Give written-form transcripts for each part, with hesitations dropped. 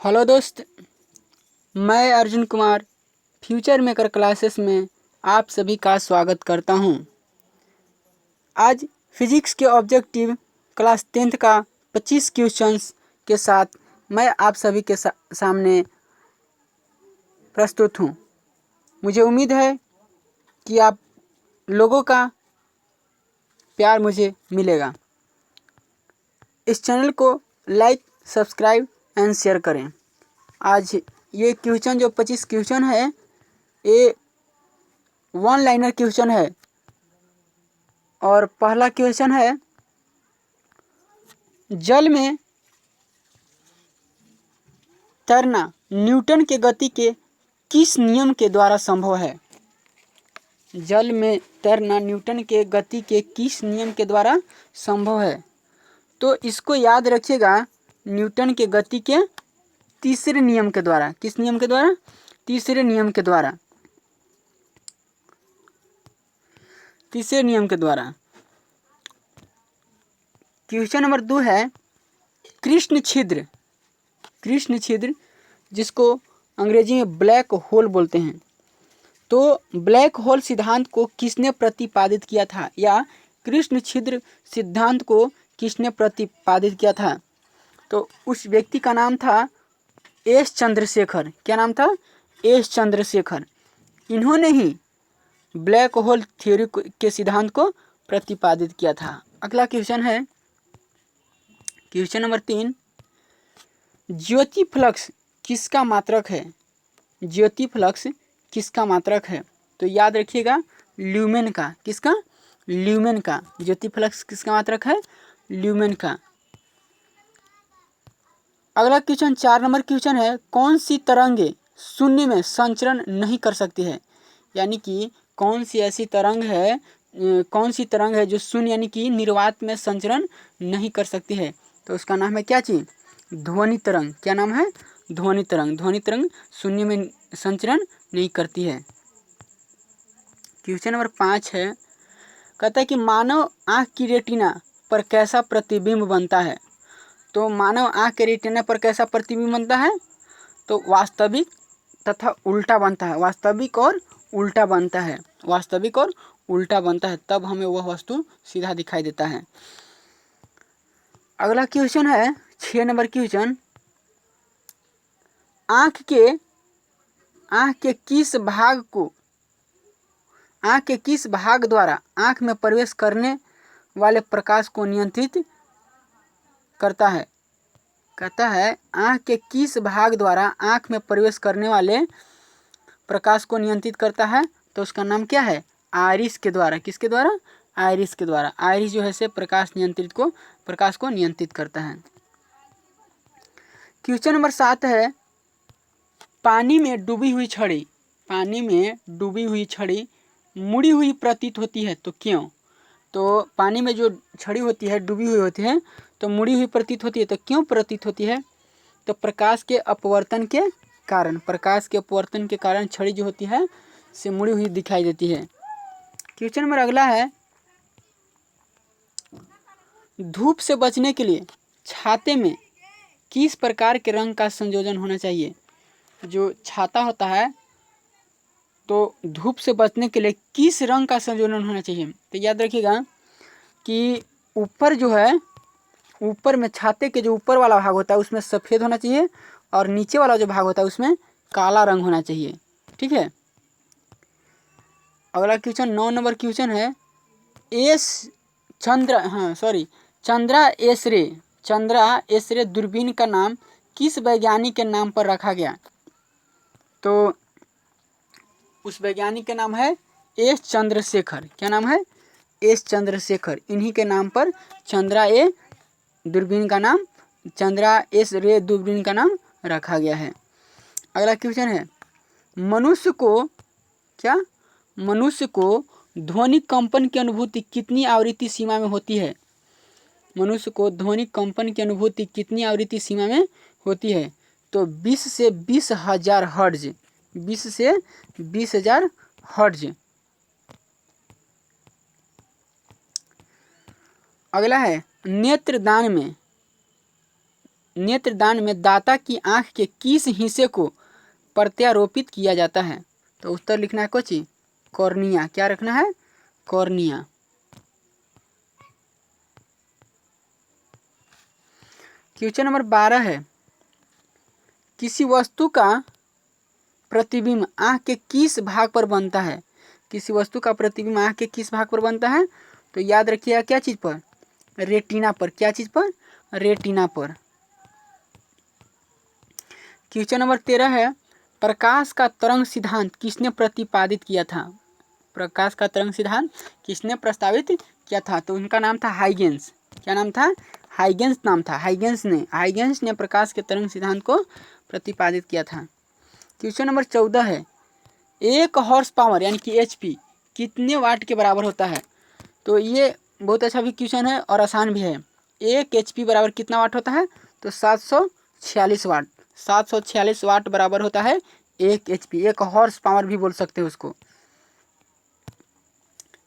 Hello दोस्त, मैं Arjun Kumar future maker classes में आप सभी का स्वागत करता हूं। आज फिजिक्स के ऑब्जेक्टिव क्लास 10th का 25 क्वेश्चंस के साथ मैं आप सभी के सामने प्रस्तुत हूं। मुझे उम्मीद है कि आप लोगों का प्यार मुझे मिलेगा। इस चैनल को लाइक, सब्सक्राइब एंड शेयर करें। आज ये क्वेश्चन जो 25 क्वेश्चन है, ये वन लाइनर क्वेश्चन है। और पहला क्वेश्चन है, जल में तैरना न्यूटन के गति के किस नियम के द्वारा संभव है? जल में तैरना न्यूटन के गति के किस नियम के द्वारा संभव है? तो इसको याद रखिएगा, न्यूटन के गति के तीसरे नियम के द्वारा। किस नियम के द्वारा? तीसरे नियम के द्वारा। तीसरे नियम के द्वारा। क्वेश्चन नंबर 2 है, कृष्ण छिद्र जिसको अंग्रेजी में ब्लैक होल बोलते हैं, तो ब्लैक होल सिद्धांत को किसने प्रतिपादित किया था, या कृष्ण छिद्र सिद्धांत को किसने प्रतिपादित किया था? तो उस व्यक्ति का नाम था एस चंद्रशेखर। क्या नाम था? एस चंद्रशेखर। इन्होंने ही ब्लैक होल थ्योरी के सिद्धांत को प्रतिपादित किया था। अगला क्वेश्चन है, क्वेश्चन नंबर 3, ज्योति फ्लक्स किसका मात्रक है? ज्योति फ्लक्स किसका मात्रक है? तो याद रखिएगा, ल्यूमेन का। किसका? ल्यूमेन का। ज्योति फ्लक्स किसका मात्रक है? ल्यूमेन का। अगला क्वेश्चन 4 नंबर क्वेश्चन है, कौन सी तरंगे शून्य में संचरण नहीं कर सकती है? यानी कि कौन सी ऐसी तरंग है, जो शून्य यानी कि निर्वात में संचरण नहीं कर सकती है? तो उसका नाम है क्या चीज? ध्वनि तरंग। क्या नाम है? ध्वनि तरंग। ध्वनि तरंग शून्य में संचरण नहीं करती है। क्वेश्चन नंबर 5 है, कहता है कि मानव आँख की रेटिना पर कैसा प्रतिबिंब बनता है? तो मानव आँख के रेटिना पर कैसा प्रतिबिंब बनता है? तो वास्तविक तथा उल्टा बनता है। वास्तविक और उल्टा बनता है। वास्तविक और उल्टा बनता है, तब हमें वह वस्तु सीधा दिखाई देता है। अगला क्वेश्चन है 6 नंबर क्वेश्चन, आँख के किस भाग द्वारा आँख में प्रवेश करने वाले प्रकाश को नियंत्रित करता है? कहता है, आँख के किस भाग द्वारा आँख में प्रवेश करने वाले प्रकाश को नियंत्रित करता है? तो उसका नाम क्या है? आइरिस के द्वारा। किसके द्वारा? आइरिस के द्वारा। आइरिस जो है से प्रकाश को नियंत्रित करता है। क्वेश्चन नंबर 7 है, पानी में डूबी हुई छड़ी मुड़ी हुई प्रतीत होती है, तो क्यों? तो पानी में जो छड़ी होती है, डूबी हुई होती है, तो मुड़ी हुई प्रतीत होती है। तो क्यों प्रतीत होती है? तो प्रकाश के अपवर्तन के कारण छड़ी जो होती है से मुड़ी हुई दिखाई देती है। क्वेश्चन नंबर अगला है, धूप से बचने के लिए छाते में किस प्रकार के रंग का संयोजन होना चाहिए? जो छाता होता है, तो धूप से बचने के लिए किस रंग का संयोजन होना चाहिए? तो याद रखिएगा कि ऊपर में छाते के जो ऊपर वाला भाग होता है उसमें सफ़ेद होना चाहिए, और नीचे वाला जो भाग होता है उसमें काला रंग होना चाहिए। ठीक है। अगला क्वेश्चन 9 नंबर क्वेश्चन है, चंद्रा एस रे दूरबीन का नाम किस वैज्ञानिक के नाम पर रखा गया? तो उस वैज्ञानिक का नाम है एस चंद्रशेखर। क्या नाम है? एस चंद्रशेखर। इन्हीं के नाम पर चंद्रा एस रे दूरबीन का नाम रखा गया है। अगला क्वेश्चन है, मनुष्य को ध्वनि कंपन की अनुभूति कितनी आवृत्ति सीमा में होती है? मनुष्य को ध्वनि कंपन की अनुभूति कितनी आवृत्ति सीमा में होती है? तो 20 से 20,000 हर्ट्ज। 20 से 20,000 हर्ट्ज। अगला है, नेत्रदान नेत्रदान में दाता की आंख के किस हिस्से को प्रत्यारोपित किया जाता है? तो उत्तर लिखना है कोची कॉर्निया। क्या रखना है? कॉर्निया। क्वेश्चन नंबर 12 है, किसी वस्तु का प्रतिबिंब आंख के किस भाग पर बनता है? किसी वस्तु का प्रतिबिंब आंख के किस भाग पर बनता है? तो याद रखिएगा क्या चीज पर? रेटिना पर। क्या चीज पर? रेटिना पर। क्वेश्चन नंबर 13 है, प्रकाश का तरंग सिद्धांत किसने प्रतिपादित किया था? प्रकाश का तरंग सिद्धांत किसने प्रस्तावित किया था? तो उनका नाम था हाइगेंस। क्या नाम था? हाइगेंस नाम था। हाइगेंस ने प्रकाश के तरंग सिद्धांत को प्रतिपादित किया था। क्वेश्चन नंबर 14 है, एक हॉर्स पावर यानी कि HP कितने वाट के बराबर होता है? तो ये बहुत अच्छा भी क्वेश्चन है और आसान भी है। एक HP बराबर कितना वाट होता है? तो 746 वाट। 746 वाट बराबर होता है एक HP। एक हॉर्स पावर भी बोल सकते हो उसको।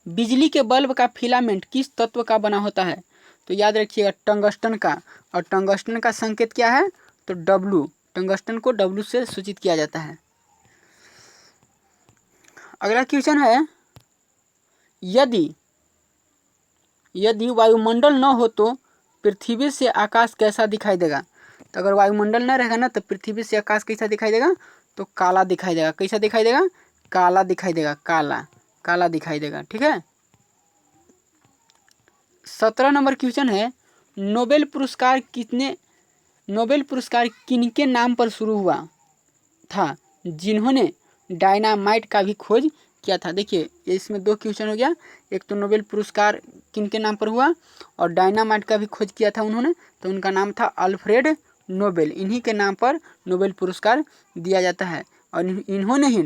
बिजली के बल्ब का फिलामेंट किस तत्व का बना होता है? तो याद रखिएगा टंगस्टन का। और टंगस्टन का संकेत क्या है? तो W। टंगस्टन को W से सूचित किया जाता है। अगला क्वेश्चन है, यदि वायुमंडल न हो तो पृथ्वी से आकाश कैसा दिखाई देगा? तो अगर वायुमंडल न रहेगा ना तो पृथ्वी से आकाश कैसा दिखाई देगा? तो काला दिखाई देगा। कैसा दिखाई देगा? काला दिखाई देगा। काला दिखाई देगा। ठीक है। 17 नंबर क्वेश्चन है, नोबेल पुरस्कार किनके नाम पर शुरू हुआ था जिन्होंने डायनामाइट का भी खोज किया था? देखिए इसमें दो क्वेश्चन हो गया। एक तो नोबेल पुरस्कार किनके नाम पर हुआ और डायनामाइट का भी खोज किया था उन्होंने। तो उनका नाम था अल्फ्रेड नोबेल। इन्हीं के नाम पर नोबेल पुरस्कार दिया जाता है। और इन्होंने ही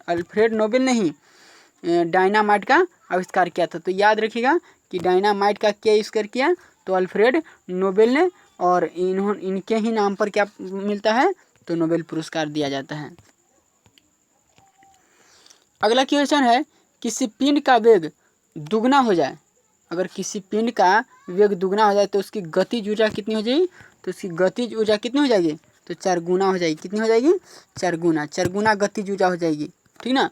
अल्फ्रेड नोबेल ने ही डायनामाइट का आविष्कार किया था। तो याद रखिएगा कि डायनामाइट का क्या आविष्कार किया? तो अल्फ्रेड नोबेल ने। और इनके ही नाम पर क्या मिलता है? तो नोबेल पुरस्कार दिया जाता है। अगला क्वेश्चन है, किसी पिंड का वेग दुगना हो जाए। अगर किसी पिंड का वेग दुगना हो जाए तो उसकी गतिज ऊर्जा कितनी हो जाएगी? तो उसकी गतिज ऊर्जा कितनी हो जाएगी? तो 4 गुना हो जाएगी। कितनी हो जाएगी? 4 गुना। 4 गुना गतिज ऊर्जा हो जाएगी। ठीक ना।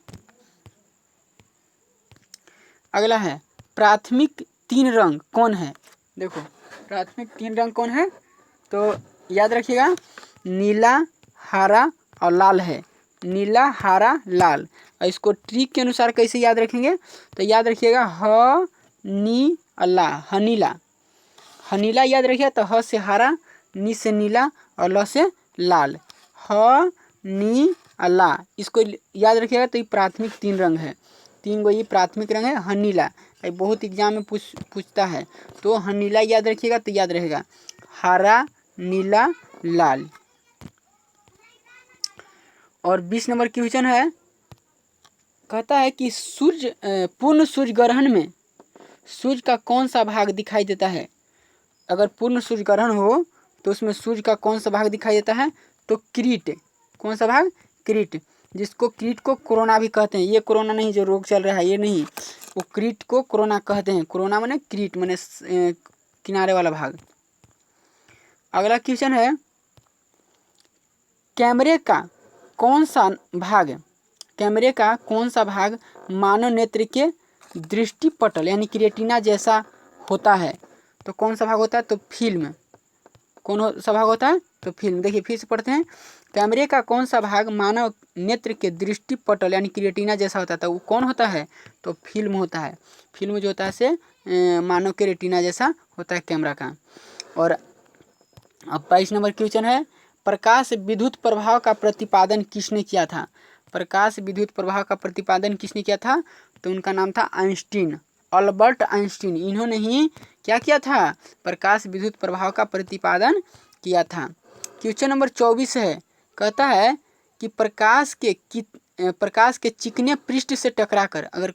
अगला है, प्राथमिक 3 रंग कौन है? देखो प्राथमिक 3 रंग कौन है? तो याद रखिएगा नीला, हरा और लाल है। नीला, हरा, लाल। और इसको ट्रिक के अनुसार कैसे याद रखेंगे? तो याद रखिएगा ह नी अल्ला, हनीला। हनीला याद रखिएगा। तो ह से हरा, नी से नीला और ल से लाल। ह नी अल्ला, इसको याद रखिएगा। तो ये प्राथमिक 3 रंग है। 3 गो ये प्राथमिक रंग है। हनीला बहुत एग्जाम में पूछता है। तो हनीला याद रखिएगा तो याद रहेगा हरा, नीला, लाल। और 20 नंबर क्वेश्चन है, कहता है कि पूर्ण सूर्य ग्रहण में सूर्य का कौन सा भाग दिखाई देता है? अगर पूर्ण सूर्य ग्रहण हो तो उसमें सूर्य का कौन सा भाग दिखाई देता है? तो किरीट। कौन सा भाग? किरीट। जिसको किरीट को कोरोना भी कहते हैं। ये कोरोना नहीं जो रोग चल रहा है, ये नहीं। वो किरीट को कोरोना कहते हैं। कोरोना माने किरीट माने किनारे वाला भाग। अगला क्वेश्चन है, कैमरे का कौन सा भाग मानव नेत्र के दृष्टिपटल यानी कि रेटिना जैसा होता है? तो कौन सा भाग होता है? तो फिल्म। सा भाग होता है? तो फिल्म। देखिए फिर से पढ़ते हैं, कैमरे का कौन सा भाग मानव नेत्र के दृष्टिपटल यानी कि रेटिना जैसा होता है? तो वो कौन होता है? तो फिल्म होता है। फिल्म जो होता है से मानव के रेटिना जैसा होता है कैमरा का। और अब 22 नंबर क्वेश्चन है, प्रकाश विद्युत प्रभाव का प्रतिपादन किसने किया था? प्रकाश विद्युत प्रभाव का प्रतिपादन किसने किया था? तो उनका नाम था आइंस्टीन, अल्बर्ट आइंस्टीन। इन्होंने ही क्या किया था? प्रकाश विद्युत प्रभाव का प्रतिपादन किया था। क्वेश्चन नंबर 24 है, कहता है कि प्रकाश के चिकने पृष्ठ से टकराकर, अगर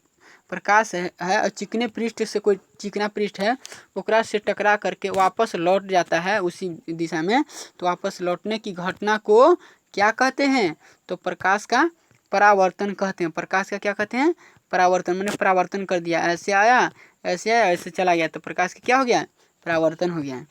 प्रकाश है और चिकने पृष्ठ से कोई चिकना पृष्ठ है ओकरा से टकरा करके वापस लौट जाता है उसी दिशा में, तो वापस लौटने की घटना को क्या कहते हैं? तो प्रकाश का परावर्तन कहते हैं। प्रकाश का क्या कहते हैं? परावर्तन। मैंने परावर्तन कर दिया, ऐसे आया ऐसे चला गया, तो प्रकाश का क्या हो गया? परावर्तन हो गया।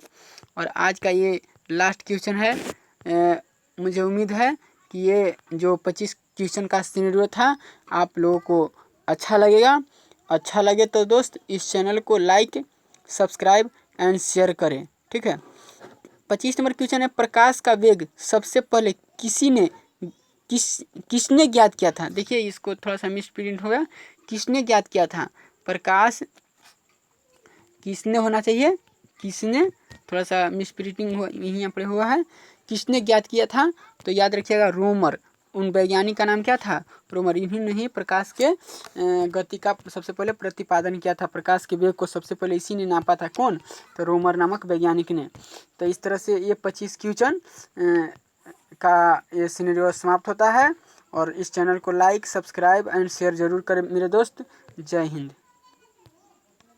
और आज का ये लास्ट क्वेश्चन है। मुझे उम्मीद है कि ये जो 25 क्वेश्चन का सिनेरियो था आप लोगों को अच्छा लगेगा। अच्छा लगे तो दोस्त इस चैनल को लाइक, सब्सक्राइब एंड शेयर करें, ठीक है। 25 नंबर क्वेश्चन है, प्रकाश का वेग सबसे पहले किसने ज्ञात किया था। देखिए इसको थोड़ा सा मिस प्रिंट हो गया। किसने ज्ञात किया था? प्रकाश किसने होना चाहिए, किसने, थोड़ा सा मिस प्रिंटिंग यहाँ पर हुआ है। किसने ज्ञात किया था? तो याद रखिएगा रोमर। उन वैज्ञानिक का नाम क्या था? रोमर। इन्हीं ने प्रकाश के गति का सबसे पहले प्रतिपादन किया था। प्रकाश के वेग को सबसे पहले इसी ने नापा था। कौन? तो रोमर नामक वैज्ञानिक ने। तो इस तरह से ये 25 क्वेश्चन का ये सिनेरियो समाप्त होता है। और इस चैनल को लाइक, सब्सक्राइब एंड शेयर जरूर करें मेरे दोस्त। जय हिंद।